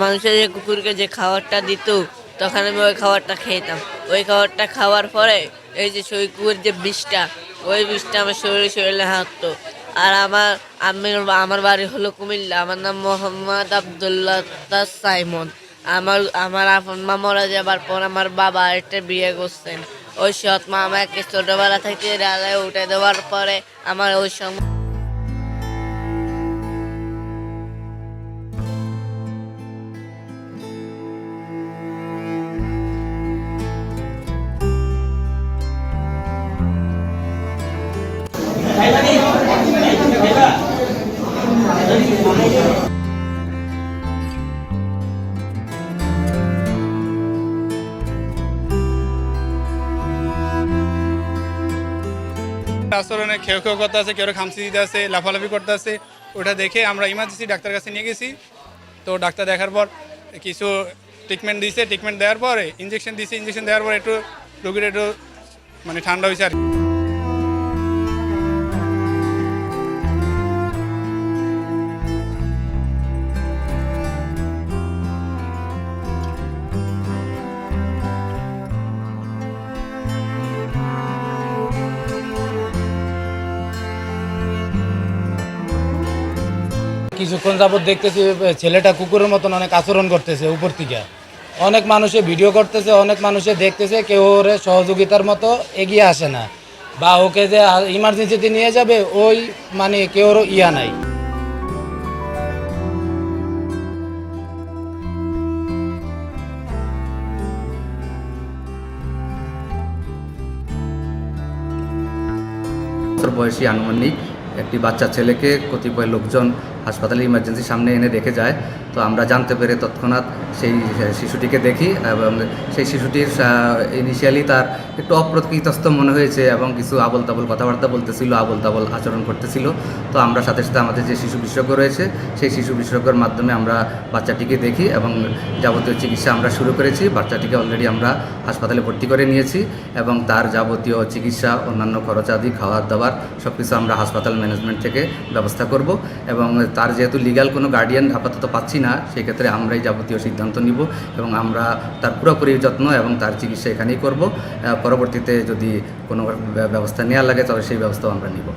মানুষের যে কুকুরকে যে খাবারটা দিত, তখন আমি ওই খাবারটা খেতাম। ওই খাবারটা খাওয়ার পরে এই যে সেই কুকুরের যে বিষটা, ওই বিষটা আমার শরীরে হাঁটতো। আর আমার বাড়ি হলো কুমিল্লা। আমার নাম মোহাম্মদ আবদুল্লাহ সাইমন। আমার আপন মা মারা যাবার পর আমার বাবা একটা বিয়ে করছেন। ওই সৎ মা আমাকে ছোটবেলা থেকে ডালে উঠে দেওয়ার পরে আমার ওই সময় আচরণে খেউ করতে আছে, কেউ খামচি দিতে আছে, লাফালাফি করতে আছে। ওটা দেখে আমরা ইমার্জেন্সি ডাক্তার কাছে নিয়ে গেছি। তো ডাক্তার দেখার পর কিছু ট্রিটমেন্ট দিয়েছে। ট্রিটমেন্ট দেওয়ার পরে ইঞ্জেকশন দিয়েছে। ইঞ্জেকশন দেওয়ার পর একটু রোগীর একটু ঠান্ডা হয়েছে আর কিছুক্ষণ যাবত দেখতেছি ছেলেটা কুকুরের মতন অনেক আচরণ করতেছে উপর থেকে। অনেক মানুষে ভিডিও করতেছে, অনেক মানুষে দেখতেছে, কেউ ওর সহযোগিতার মতো এগিয়ে আসে না, বা ওকে যে ইমার্জেন্সিতে নিয়ে যাবে ওই কেউ ইয়া নাই। বয়সী আনুমানিক একটি বাচ্চা ছেলেকে কতিপয় লোকজন হাসপাতালে ইমার্জেন্সি সামনে এনে রেখে যায়। তো আমরা জানতে পেরে তৎক্ষণাৎ সেই শিশুটিকে দেখি এবং সেই শিশুটির ইনিশিয়ালি তার একটু অপ্রকৃতস্থ মনে হয়েছে এবং কিছু আবল তাবল কথাবার্তা বলতেছিল, আবল তাবল আচরণ করতেছিল। তো আমরা সাথে সাথে আমাদের যে শিশু বিশেষজ্ঞ রয়েছে সেই শিশু বিশেষজ্ঞের মাধ্যমে আমরা বাচ্চাটিকে দেখি এবং যাবতীয় চিকিৎসা আমরা শুরু করেছি। বাচ্চাটিকে অলরেডি আমরা হাসপাতালে ভর্তি করে নিয়েছি এবং তার যাবতীয় চিকিৎসা, অন্যান্য খরচাদি, খাওয়ার দাওয়ার সব কিছু আমরা হাসপাতাল ম্যানেজমেন্ট থেকে ব্যবস্থা করব। এবং তার যেহেতু লিগ্যাল কোনো গার্ডিয়ান আপাতত পাচ্ছি না, সেই ক্ষেত্রে আমরাই যাবতীয় সিদ্ধান্ত নিব এবং আমরা তার পুরোপুরি যত্ন এবং তার চিকিৎসা এখানেই করব। পরবর্তীতে যদি কোনো ব্যবস্থা নেওয়া লাগে তবে সেই ব্যবস্থাও আমরা নিব।